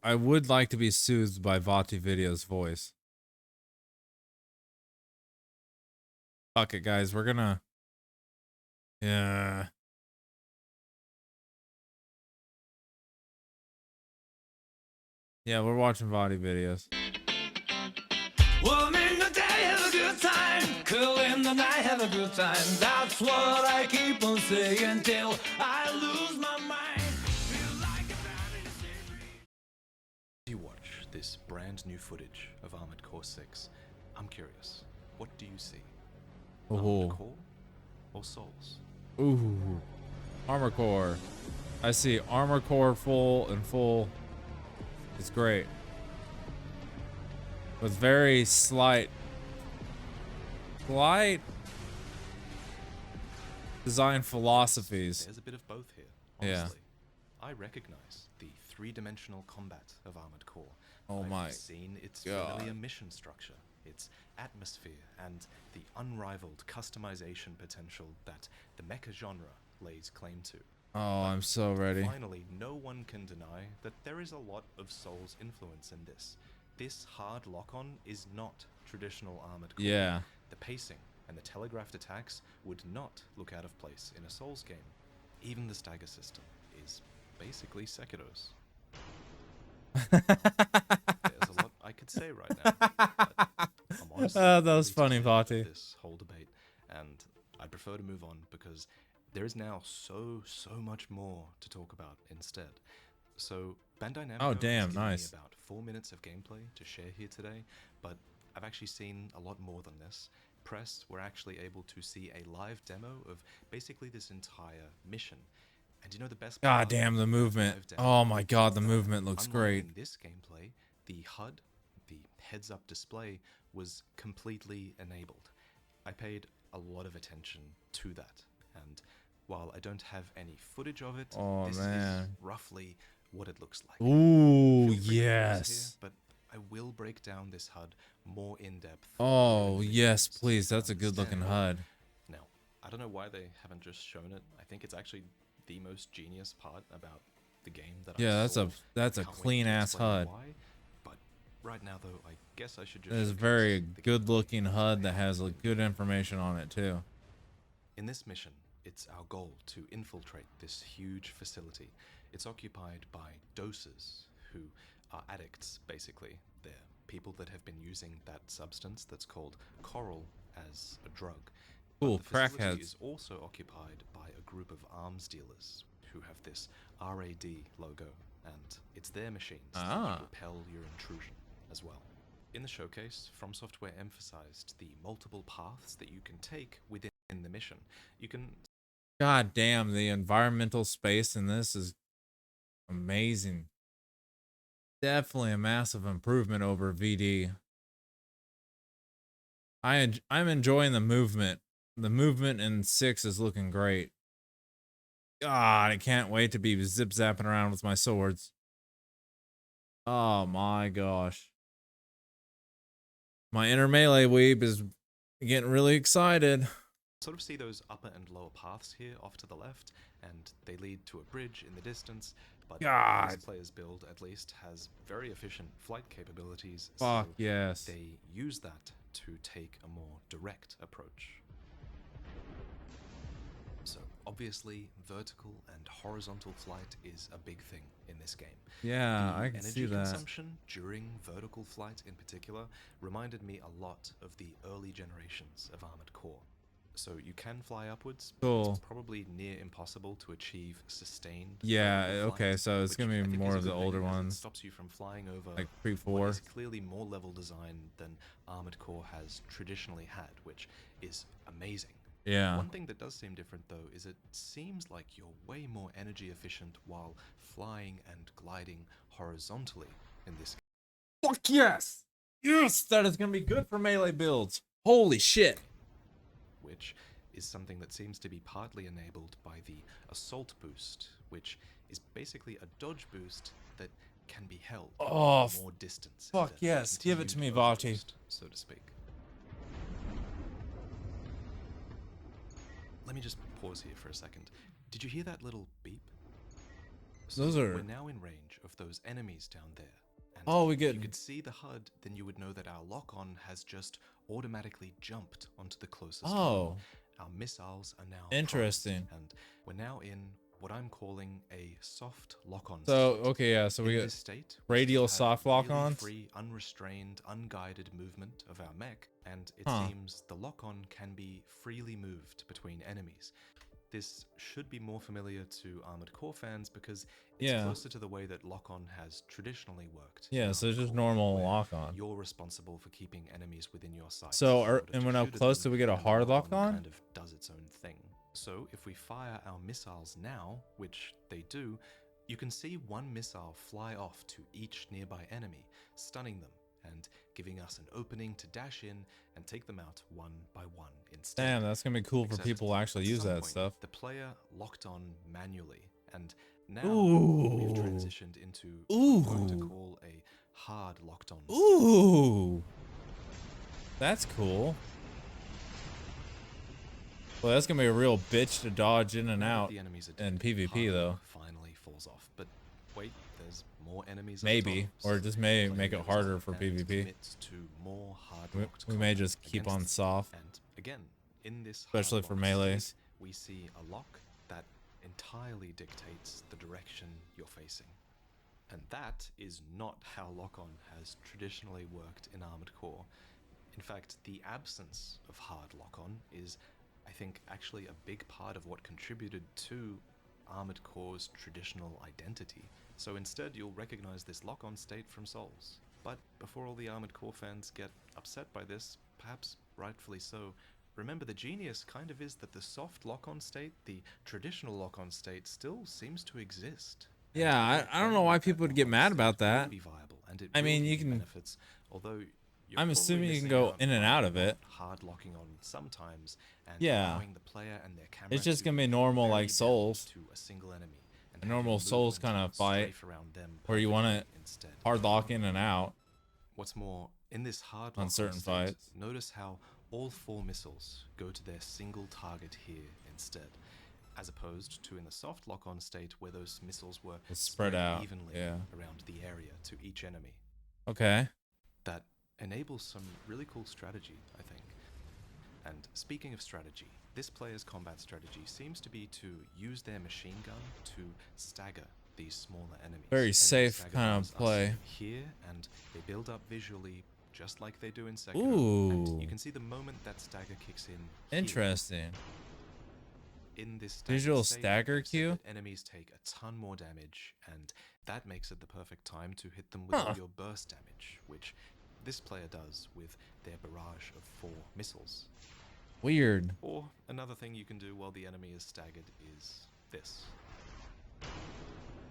I would like to be soothed by VaatiVidya's voice. Fuck it, guys. We're gonna. Yeah. Yeah, we're watching VaatiVidyas. Well, in the day, have a good time. Cool in the night, have a good time. That's what I keep on saying till I lose my mind. Feel like a bad As you watch this brand new footage of Armored Core 6, I'm curious, what do you see? Armored Core or Souls? Ooh. Armor Core. I see Armor Core full. It's great. With very slight design philosophies. There's a bit of both here, honestly. Yeah. I recognize the three-dimensional combat of Armored Core. Oh my I've seen its God. familiar mission structure, its atmosphere, and the unrivaled customization potential that the mecha genre lays claim to. Oh, I'm so ready. Finally, no one can deny that there is a lot of Souls influence in this. This hard lock-on is not traditional Armored Core. Yeah. The pacing and the telegraphed attacks would not look out of place in a Souls game. Even the stagger system is basically Sekiro's. There's a lot I could say right now, but I'm honestly that was really funny, tired of Vaati. this whole debate, and I prefer to move on because there is now so much more to talk about instead. So Bandai Namco Oh damn, has given nice. me about 4 minutes of gameplay to share here today, but I've actually seen a lot more than this. Press were actually able to see a live demo of basically this entire mission. And you know the best part? God damn, the movement. Oh my god, the movement looks great. In this gameplay, the HUD, the heads-up display, was completely enabled. I paid a lot of attention to that, and while I don't have any footage of it, this is roughly what it looks like. Ooh, yes. Here, but I will break down this HUD more in depth. Oh, yes, please. That's a good looking HUD. Now, I don't know why they haven't just shown it. I think it's actually the most genius part about the game that I saw. That's a clean ass HUD. Why, but right now though, I guess I should just It's a very good looking HUD that has good information on it too. In this mission, it's our goal to infiltrate this huge facility. It's occupied by dosers who are addicts, basically. They're people that have been using that substance that's called coral as a drug. Cool, the facility crackheads. is also occupied by a group of arms dealers who have this RAD logo, and it's their machines that repel your intrusion as well. In the showcase, From Software emphasized the multiple paths that you can take within the mission. You can... God damn, the environmental space in this is amazing. Definitely a massive improvement over VD. I'm enjoying the movement. The movement in 6 is looking great. God, I can't wait to be zip-zapping around with my swords. Oh my gosh. My inner Melee Weeb is getting really excited. Sort of see those upper and lower paths here off to the left, and they lead to a bridge in the distance, but this player's build at least has very efficient flight capabilities, Fuck so yes. they use that to take a more direct approach. So obviously vertical and horizontal flight is a big thing in this game. Yeah, I can see that. Energy consumption during vertical flight in particular reminded me a lot of the early generations of Armored Core. So you can fly upwards, but it's probably near impossible to achieve sustained. Yeah, okay, so it's gonna be more of the older ones. It stops you from flying over like Pre-4. It's clearly more level design than Armored Core has traditionally had, which is amazing. Yeah. One thing that does seem different though is it seems like you're way more energy efficient while flying and gliding horizontally in this game. Fuck yes! Yes! That is gonna be good for melee builds. Holy shit! Which is something that seems to be partly enabled by the Assault Boost, which is basically a dodge boost that can be held more distance. Fuck yes, give it to me, Vaati. So to speak. Let me just pause here for a second. Did you hear that little beep? So Those are. we're now in range of those enemies down there. And Oh, we if get. you could see the HUD, then you would know that our lock-on has just automatically jumped onto the closest one. Oh, Our missiles are now interesting. primed, and we're now in what I'm calling a soft lock-on So state. okay, yeah. So we In get this state, we radial still have soft lock-ons. free, unrestrained, unguided movement of our mech, and it Huh. seems the lock-on can be freely moved between enemies. This should be more familiar to Armored Core fans because it's Yeah. closer to the way that lock-on has traditionally worked. Yeah, in so it's Armored just Core, normal where lock-on. You're responsible for keeping enemies within your sights. So, in order and to when how shoot at close them, do we get a and the hard lock-on? kind of does its own thing. So if we fire our missiles now, which they do, you can see one missile fly off to each nearby enemy, stunning them and giving us an opening to dash in and take them out one by one instead. Damn, that's gonna be cool for Except people to actually at use some that point, stuff. The player locked on manually, and now Ooh. we've transitioned into what I'm going to Ooh. call a hard locked on state. Ooh, that's cool. Well, that's gonna be a real bitch to dodge in and Now that out the enemies are in dead, PvP hard though. lock finally falls off. But wait, there's more enemies. Maybe, or it just may Player make it goes harder up for and PvP. commits to more hard-locked We may combat just keep on against soft. And again, in this Especially for hard-locked melees. state, we see a lock that entirely dictates the direction you're facing. And that is not how lock-on has traditionally worked in Armored Core. In fact, the absence of hard lock-on is, I think, actually a big part of what contributed to Armored Core's traditional identity. So instead, you'll recognize this lock-on state from Souls. But before all the Armored Core fans get upset by this, perhaps rightfully so, remember the genius kind of is that the soft lock-on state, the traditional lock-on state, still seems to exist. Yeah, I don't know why people would get mad about that. Be viable, and it I will mean, give you can. benefits, although you're I'm probably assuming you can missing go out in and by out of not it. hard locking on sometimes, and Yeah. allowing the player and their camera It's just to gonna be normal very like down Souls. to a single enemy, and A have normal your Souls movement kind of fight strafe around them where you want perfectly it instead. hard lock in and out. What's more, in this hard On lock certain state, fights. notice how all 4 missiles go to their single target here instead, as opposed to in the soft lock-on state where those missiles were It's spread out, evenly yeah. around the area to each enemy. Okay. That enables some really cool strategy, I think. And speaking of strategy, this player's combat strategy seems to be to use their machine gun to stagger these smaller enemies. Very And safe stagger kind harms of us play. here, and they build up visually just like they do in Sekiro. Ooh. And you can see the moment that stagger kicks in here, Interesting. in this Visual state, stagger they've said cue? that enemies take a ton more damage, and that makes it the perfect time to hit them with all your burst damage, which this player does with their barrage of 4 missiles. Weird. Or another thing you can do while the enemy is staggered is this.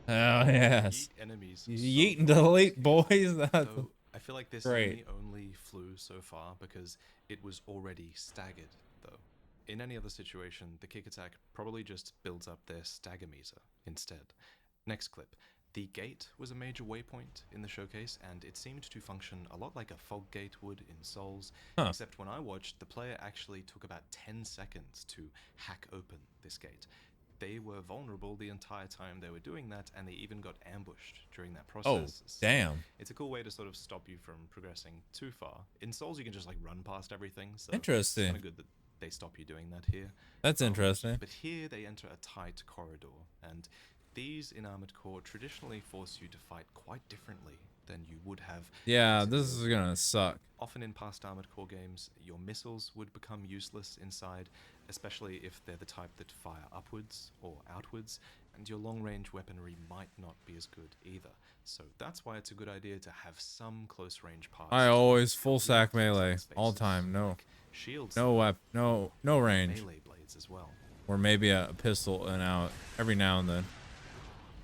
Oh yes. Yeet enemies. Yeet and so far. delete, boys. Though I feel like this Great. enemy only flew so far because it was already staggered, though. In any other situation, the kick attack probably just builds up their stagger meter instead. Next clip. The gate was a major waypoint in the showcase, and it seemed to function a lot like a fog gate would in Souls, except when I watched, the player actually took about 10 seconds to hack open this gate. They were vulnerable the entire time they were doing that, and they even got ambushed during that Oh, process. So damn. it's a cool way to sort of stop you from progressing too far. In Souls, you can just like run past everything, so Interesting. it's kind of good that they stop you doing that here. That's interesting. But here they enter a tight corridor, and these in Armored Core traditionally force you to fight quite differently than you would have. Yeah, in this Sekiro. is gonna suck. Often in past Armored Core games, your missiles would become useless inside, especially if they're the type that fire upwards or outwards, and your long-range weaponry might not be as good either. So that's why it's a good idea to have some close-range parts. I to always full complete sack those melee spaces, all time. No, like shields, no range, melee blades as well. or maybe a pistol and out every now and then.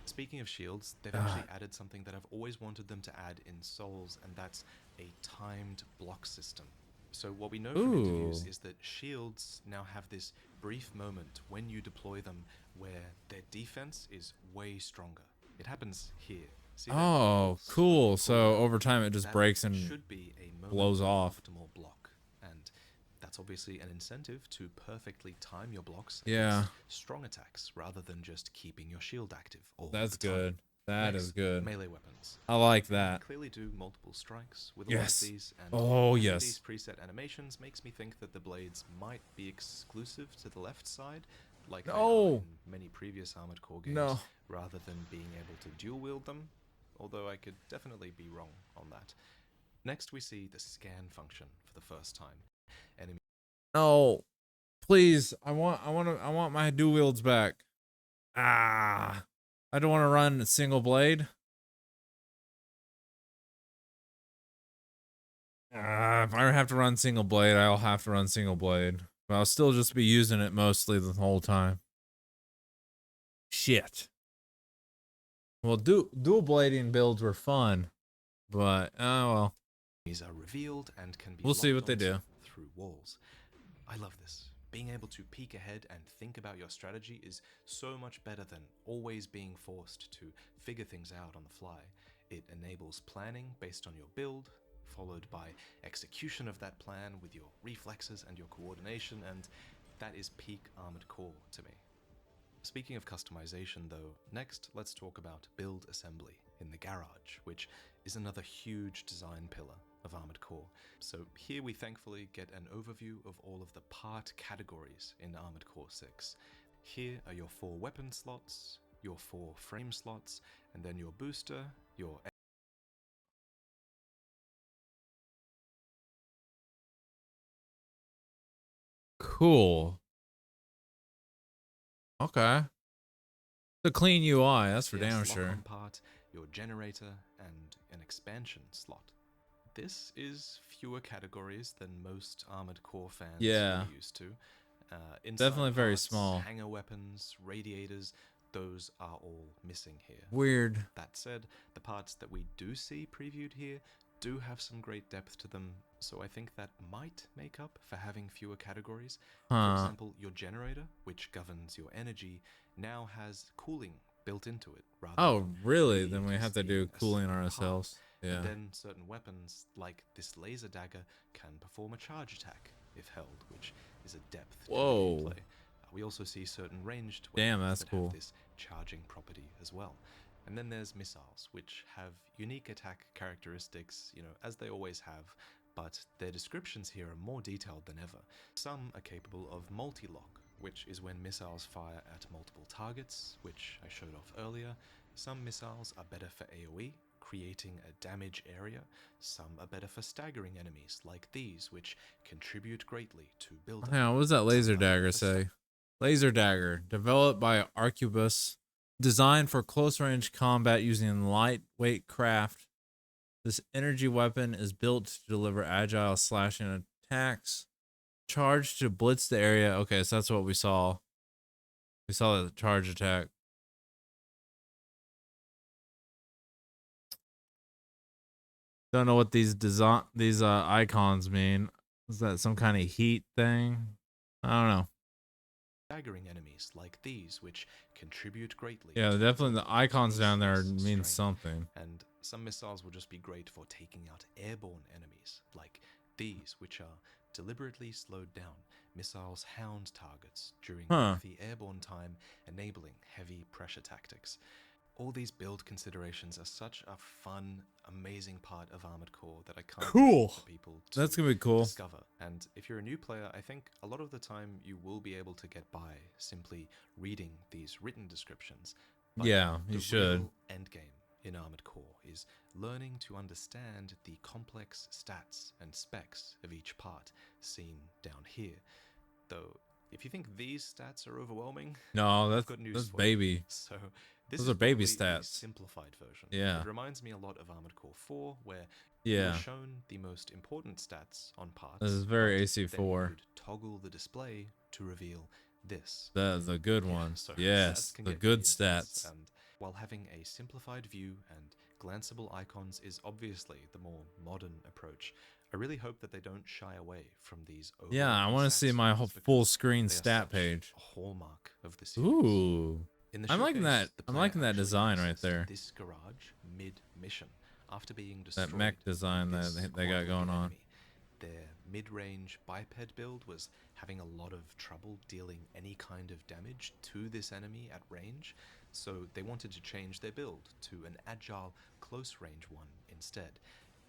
Speaking of shields, they've actually added something that I've always wanted them to add in Souls, and that's a timed block system. So what we know from interviews Ooh. is that shields now have this brief moment when you deploy them where their defense is way stronger. It happens here. See that? Oh, Pulse cool. pull So out? over time it just That breaks and should be a moment blows of off. optimal block, and that's That's obviously an incentive to perfectly time your blocks Yeah. against strong attacks rather than just keeping your shield active all That's the time. good. That is good. Melee weapons. I like You can that. clearly do multiple strikes with Yes. all of these, and Oh, having yes. these preset animations makes me think that the blades might be exclusive to the left side, like they are in many previous Armored Core games, rather than being able to dual wield them, although I could definitely be wrong on that. Next we see the scan function for the first time. Enemy No. Please. I want my dual wields back. Ah. I don't want to run a single blade. If I have to run single blade, I'll have to run single blade. But I'll still just be using it mostly the whole time. Shit. Well, dual blading builds were fun, but oh well. These are revealed and can be We'll see what locked they do. onto through walls. I love this. Being able to peek ahead and think about your strategy is so much better than always being forced to figure things out on the fly. It enables planning based on your build, followed by execution of that plan with your reflexes and your coordination, and that is peak Armored Core to me. Speaking of customization though, next let's talk about build assembly in the garage, which is another huge design pillar of Armored Core. So here we thankfully get an overview of all of the part categories in Armored Core 6. Here are your 4 weapon slots, your 4 frame slots, and then your booster, your Cool. Okay. The clean UI, that's for damn sure. part, your generator, and an expansion slot. This is fewer categories than most Armored Core fans are used to. Definitely very parts, small. Hanger weapons, radiators, those are all missing here. Weird. That said, the parts that we do see previewed here do have some great depth to them, so I think that might make up for having fewer categories. For example, your generator, which governs your energy, now has cooling built into it. Really? Then we have to do cooling ourselves. Yeah. And then certain weapons, like this laser dagger, can perform a charge attack if held, which is a depth to gameplay. We also see certain ranged weapons that have this charging property as well. And then there's missiles, which have unique attack characteristics, you know, as they always have, but their descriptions here are more detailed than ever. Some are capable of multi-lock, which is when missiles fire at multiple targets, which I showed off earlier. Some missiles are better for AoE, creating a damage area. Some are better for staggering enemies, like these, which contribute greatly to build-up. Hang on, what does that laser dagger say? Laser dagger, developed by Arquebus, designed for close-range combat using lightweight craft. This energy weapon is built to deliver agile slashing attacks. Charged to blitz the area. Okay, so that's what we saw. We saw the charge attack. Don't know what these icons mean. Is that some kind of heat thing? I don't know. Staggering enemies like these, which contribute greatly. Yeah, definitely the icons down there mean something. And some missiles will just be great for taking out airborne enemies, like these, which are deliberately slowed down. Missiles hound targets during lengthy airborne time, enabling heavy pressure tactics. All these build considerations are such a fun, amazing part of Armored Core that I can't wait for people to That's gonna be cool. discover. And if you're a new player, I think a lot of the time you will be able to get by simply reading these written descriptions. But yeah, you should. Real endgame in Armored Core is learning to understand the complex stats and specs of each part seen down here. Though, if you think these stats are overwhelming, no, I've got news that's for baby. you. So this Those is are baby probably the stats. simplified version. Yeah. It reminds me a lot of Armored Core 4, where you're shown the most important stats on parts. This is very but AC4. then you would toggle the display to reveal this. The good one. So yes, stats can the get good really intense, stats. and while having a simplified view and glanceable icons is obviously the more modern approach, I really hope that they don't shy away from these. Yeah, I want to see my whole full screen stat page. A hallmark of the series. Ooh, In the I'm liking that. showcase, the I'm player liking that actually design right accesses there. This garage mid-mission after being destroyed. That mech design by this that they got quad-looking going on. enemy. their mid-range biped build was having a lot of trouble dealing any kind of damage to this enemy at range, so they wanted to change their build to an agile, close-range one instead.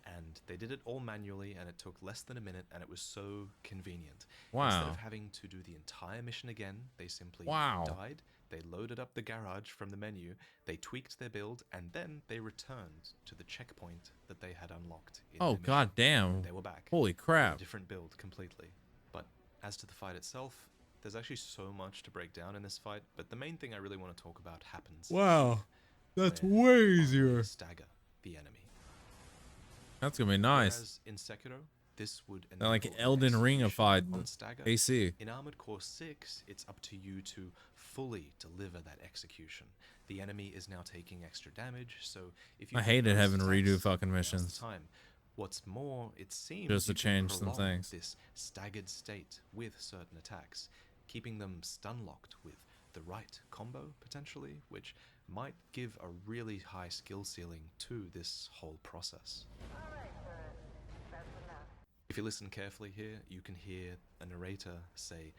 And they did it all manually, and it took less than a minute, and it was so convenient. Instead Wow. of having to do the entire mission again, they simply Wow. died, they loaded up the garage from the menu, they tweaked their build, and then they returned to the checkpoint that they had unlocked in Oh, their mission. god damn. They were back. Holy A crap. different build completely. But as to the fight itself, there's actually so much to break down in this fight, but the main thing I really want to talk about happens. Wow. That's where way you easier. stagger the enemy. That's gonna be nice. Whereas in Sekiro, this would They're like enable Elden Ring execution fight, on but stagger. AC. In Armored Core 6, it's up to you to fully deliver that execution. The enemy is now taking extra damage, so if you I hated burst having to redo attacks, fucking now's the missions. time. What's more, it seems Just to you can change some prolong things. this staggered state with certain attacks, keeping them stun locked with the right combo potentially, which might give a really high skill ceiling to this whole process. If you listen carefully here, you can hear a narrator say,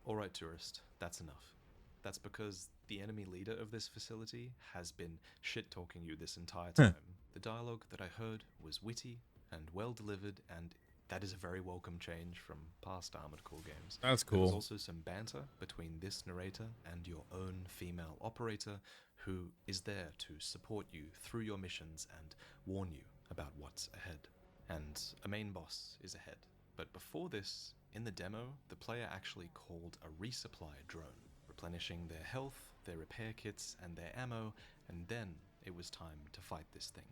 "Alright, tourist, that's enough." That's because the enemy leader of this facility has been shit-talking you this entire time. The dialogue that I heard was witty and well delivered, and that is a very welcome change from past Armored Core games. That's There was cool. also some banter between this narrator and your own female operator, who is there to support you through your missions and warn you about what's ahead. And a main boss is ahead. But before this, in the demo, the player actually called a resupply drone, replenishing their health, their repair kits, and their ammo, and then it was time to fight this thing.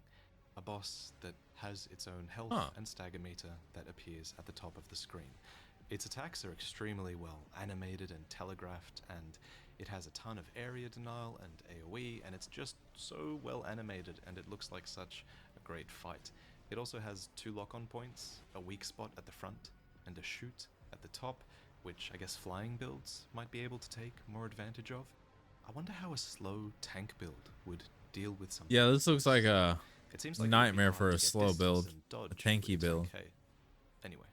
A boss that has its own health and stagger meter that appears at the top of the screen. Its attacks are extremely well animated and telegraphed, and it has a ton of area denial and AoE, and it's just so well animated, and it looks like such a great fight. It also has 2 lock-on points, a weak spot at the front, and a shoot at the top, which I guess flying builds might be able to take more advantage of. I wonder how a slow tank build would deal with something. Yeah, this looks like a It seems like it would be nightmare hard for to a get slow distance build, and dodge, a but tanky it's build. okay. Anyway,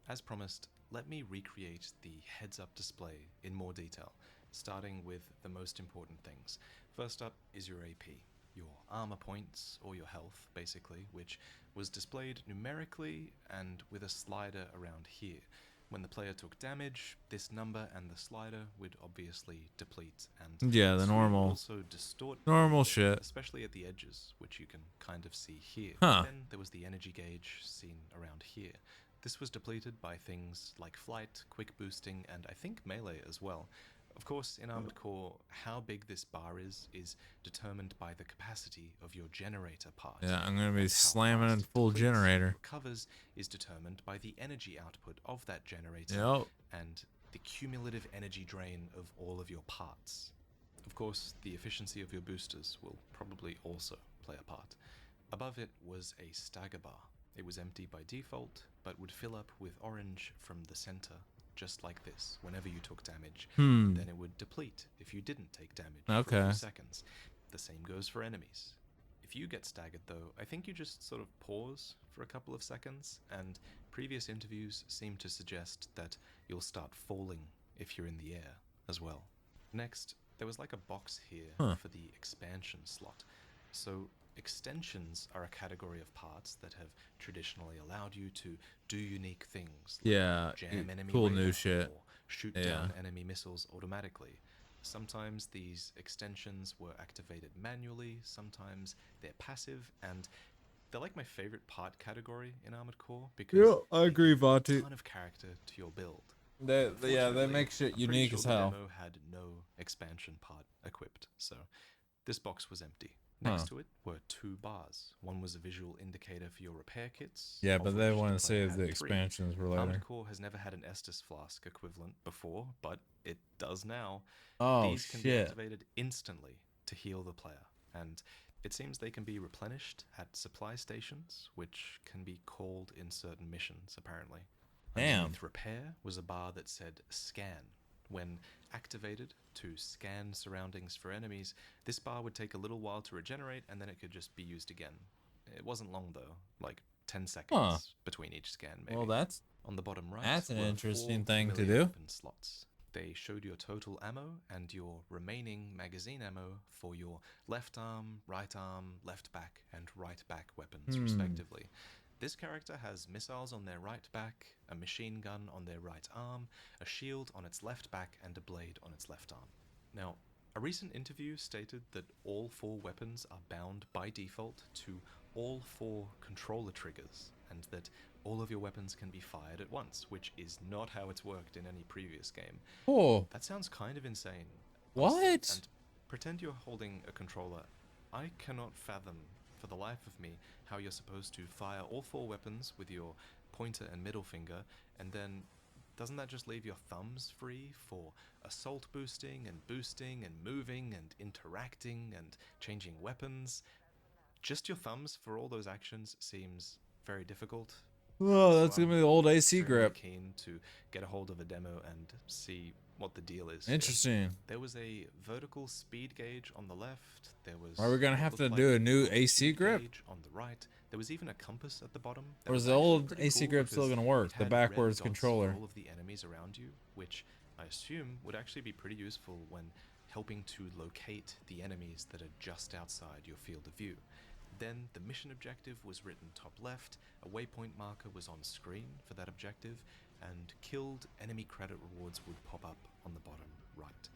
as promised, let me recreate the heads-up display in more detail, starting with the most important things. First up is your AP, your armor points, or your health, basically, which was displayed numerically and with a slider around here. When the player took damage, this number and the slider would obviously deplete, and Yeah, the this would normal- also distort normal a little bit, shit. especially at the edges, which you can kind of see here. Huh. Then there was the energy gauge seen around here. This was depleted by things like flight, quick boosting, and I think melee as well. Of course, in Armored Core, how big this bar is determined by the capacity of your generator part. Yeah, I'm gonna And be how slamming fast in it full depletes and generator. recovers is determined by the energy output of that generator Yep. and the cumulative energy drain of all of your parts. Of course, the efficiency of your boosters will probably also play a part. Above it was a stagger bar. It was empty by default, but would fill up with orange from the center, just like this, whenever you took damage. Then it would deplete if you didn't take damage for a Okay. few seconds. The same goes for enemies. If you get staggered though, I think you just sort of pause for a couple of seconds, and previous interviews seem to suggest that you'll start falling if you're in the air as well. Next, there was like a box here for the expansion slot. So extensions are a category of parts that have traditionally allowed you to do unique things, like Yeah, jam enemy cool new radar shit. or shoot Yeah. down enemy missiles automatically. Sometimes these extensions were activated manually, sometimes they're passive, and they're like my favorite part category in Armored Core because Yeah, I they agree, give a Vati. ton of character to your build. They Unfortunately, make shit I'm pretty unique sure as the hell. demo had no expansion part equipped, so this box was empty. Next to it were 2 bars. One was a visual indicator for your repair kits. Yeah, of but they which want the to player save the had 3. expansions for Armored later. Core has never had an Estus flask equivalent before, but it does now. Oh These can be shit! activated instantly to heal the player, and it seems they can be replenished at supply stations, which can be called in certain missions, apparently. Damn. Underneath repair was a bar that said scan. When activated to scan surroundings for enemies, this bar would take a little while to regenerate, and then it could just be used again. It wasn't long though, like 10 seconds between each scan maybe. Well, that's On the bottom right, That's an were interesting 4 thing to familiar do. weapon slots. They showed your total ammo and your remaining magazine ammo for your left arm, left back, and right back weapons, respectively. This character has missiles on their right back, a machine gun on their right arm, a shield on its left back, and a blade on its left arm. Now, a recent interview stated that all 4 weapons are bound by default to all 4 controller triggers, and that all of your weapons can be fired at once, which is not how it's worked in any previous game. Oh, That sounds kind of insane. Honestly. what? And pretend you're holding a controller. I cannot fathom, for the life of me, how you're supposed to fire all 4 weapons with your pointer and middle finger, and then doesn't that just leave your thumbs free for assault boosting and moving and interacting and changing weapons? Just your thumbs for all those actions seems very difficult. Oh, that's So gonna be the old AC extremely grip. keen to get a hold of a demo and see what the deal is. Interesting. There was a vertical speed gauge on the left. There was. Are we gonna what have to looked do like a new vertical AC speed grip? gauge on the right. There was even a compass at the bottom. That Or is was the actually old pretty AC cool grip still because gonna work? it The had backwards red dots controller. for all of the enemies around you, which I assume would actually be pretty useful when helping to locate the enemies that are just outside your field of view. Then the mission objective was written top left, a waypoint marker was on screen for that objective, and killed enemy credit rewards would pop up on the bottom right.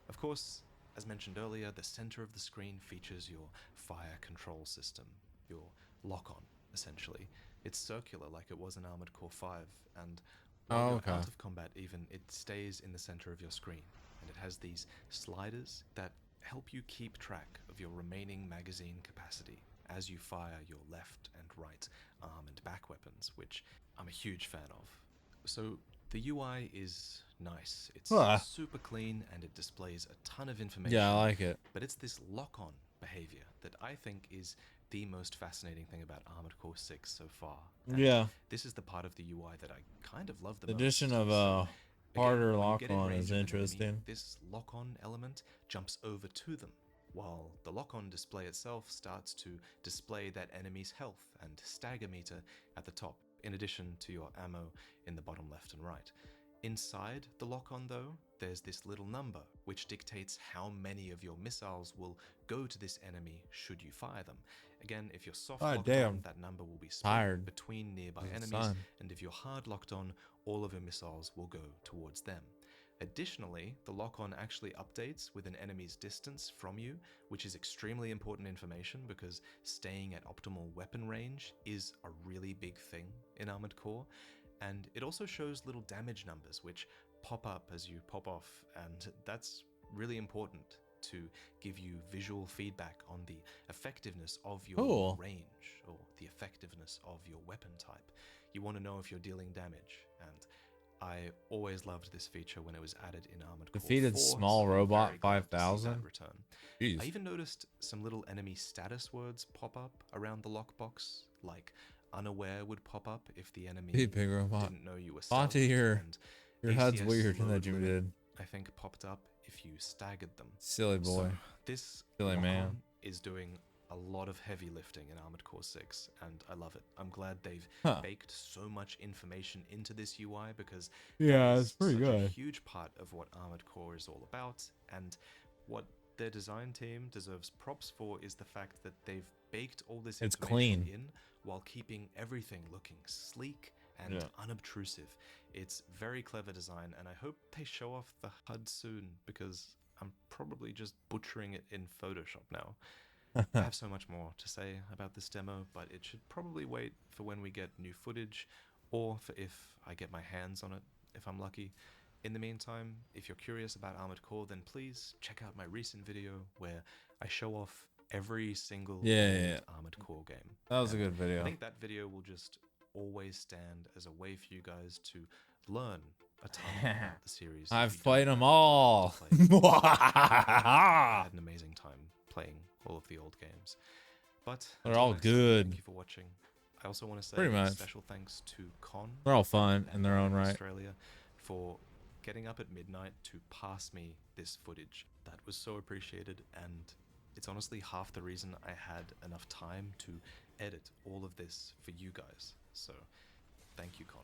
Of course, as mentioned earlier, the center of the screen features your fire control system, your lock-on, essentially. It's circular like it was in Armored Core 5, and while you're out of combat even, it stays in the center of your screen, and it has these sliders that help you keep track of your remaining magazine capacity as you fire your left and right arm and back weapons, which I'm a huge fan of. So the UI is nice. It's super clean and it displays a ton of information. Yeah, I like it. But it's this lock-on behavior that I think is the most fascinating thing about Armored Core 6 so far. And yeah. This is the part of the UI that I kind of love the The most. addition of So, harder again, when you get in lock-on range is of an enemy, interesting. this lock-on element jumps over to them, while the lock-on display itself starts to display that enemy's health and stagger meter at the top, in addition to your ammo in the bottom left and right. Inside the lock-on though, there's this little number which dictates how many of your missiles will go to this enemy should you fire them. Again, if you're soft locked on, that number will be split between nearby enemies, and if you're hard locked on, all of your missiles will go towards them. Additionally, the lock-on actually updates with an enemy's distance from you, which is extremely important information because staying at optimal weapon range is a really big thing in Armored Core. And it also shows little damage numbers which pop up as you pop off, and that's really important to give you visual feedback on the effectiveness of your range or the effectiveness of your weapon type. You want to know if you're dealing damage, and I always loved this feature when it was added in Armored Core 4. Defeated small robot 5,000. I even noticed some little enemy status words pop up around the lockbox, like unaware would pop up if the enemy big robot. didn't know you were Vaati, your HUD's ACS weird that you limit, did. I think popped up if you staggered them. Silly boy. So this silly man is doing a lot of heavy lifting in Armored Core 6, and I love it. I'm glad they've baked so much information into this UI because it's pretty good. A huge part of what Armored Core is all about, and what their design team deserves props for is the fact that they've baked all this information in while keeping everything looking sleek and unobtrusive. It's very clever design, and I hope they show off the HUD soon because I'm probably just butchering it in Photoshop now. I have so much more to say about this demo, but it should probably wait for when we get new footage, or for if I get my hands on it, if I'm lucky. In the meantime, if you're curious about Armored Core, then please check out my recent video where I show off every single Armored Core game. That was a good video. I think that video will just always stand as a way for you guys to learn a ton about the series. I've played them all. I had an amazing time playing all of the old games. But they're all good. Thank you for watching. I also want to say special thanks to Con. They're all fun in their own right. Australia for getting up at midnight to pass me this footage. That was so appreciated, and it's honestly half the reason I had enough time to edit all of this for you guys. So thank you, Con.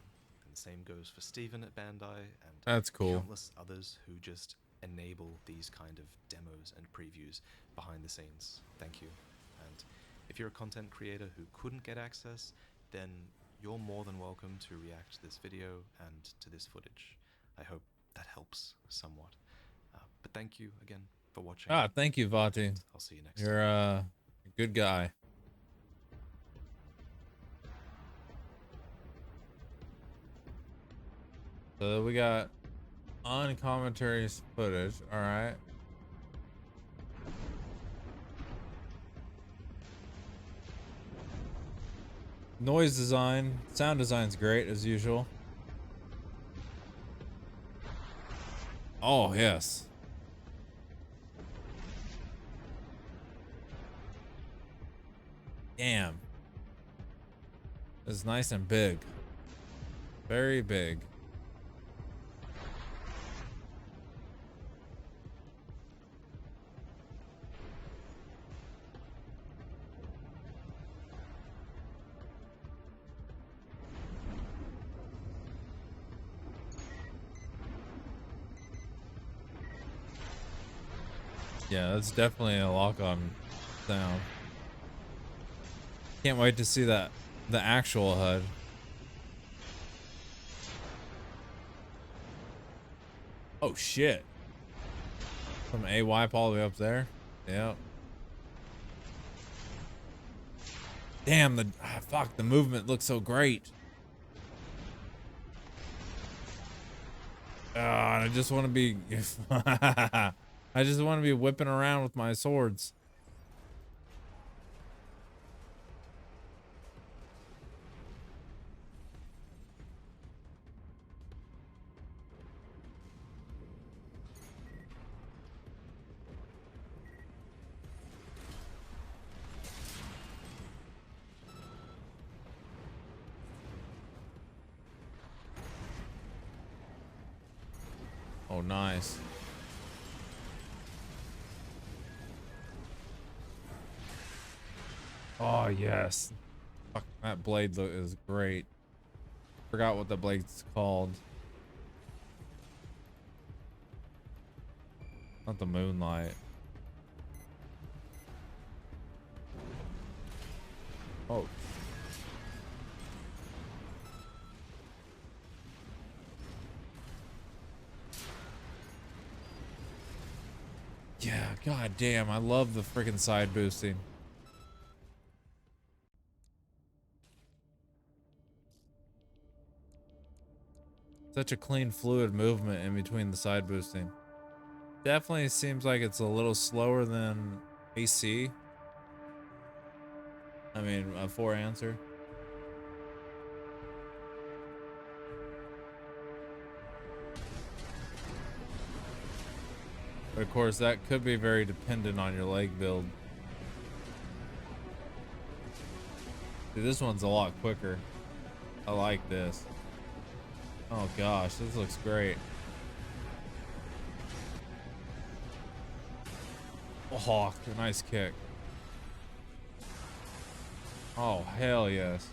And the same goes for Steven at Bandai and That's cool. countless others who just enable these kind of demos and previews behind the scenes. Thank you. And if you're a content creator who couldn't get access, then you're more than welcome to react to this video and to this footage. I hope that helps somewhat. But thank you again for watching. Thank you, Vaati. I'll see you next time. You're a good guy. So we got on commentaries footage. All right. Noise design, sound design's great as usual. Oh, yes. Damn. It's nice and big. Very big. Yeah, that's definitely a lock-on sound. Can't wait to see the actual HUD. Oh shit. From A wipe all the way up there. Yep. Damn, fuck, the movement looks so great. I just want to be I just want to be whipping around with my swords. Oh, nice. Oh, yes. Fuck, that blade is great. Forgot what the blade's called. Not the moonlight. Oh. Yeah, god damn, I love the freaking side boosting. Such a clean, fluid movement in between the side boosting. Definitely seems like it's a little slower than AC. I mean, a 4 answer. But of course, that could be very dependent on your leg build. See, this one's a lot quicker. I like this. Oh gosh, this looks great. Oh, nice kick. Oh, hell yes.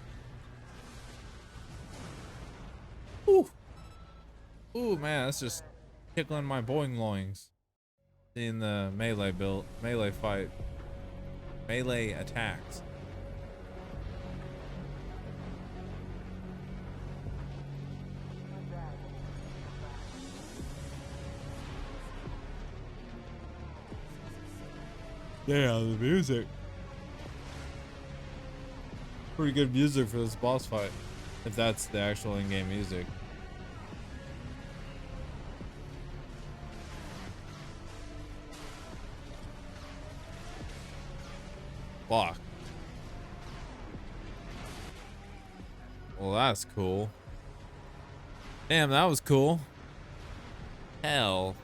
Ooh. Ooh, man, that's just tickling my boing loins. Seeing the melee fight. Melee attacks. Yeah, the music. Pretty good music for this boss fight. If that's the actual in-game music. Fuck. Well, that's cool. Damn, that was cool. Hell.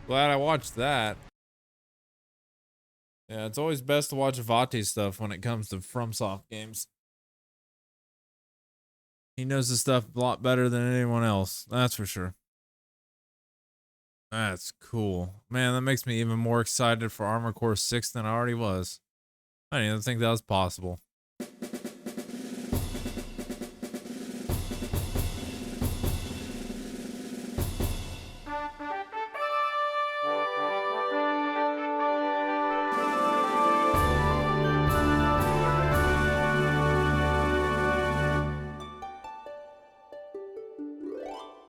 Glad I watched that. Yeah, it's always best to watch Vaati stuff when it comes to FromSoft games. He knows the stuff a lot better than anyone else, that's for sure. That's cool. Man, that makes me even more excited for Armored Core 6 than I already was. I didn't even think that was possible.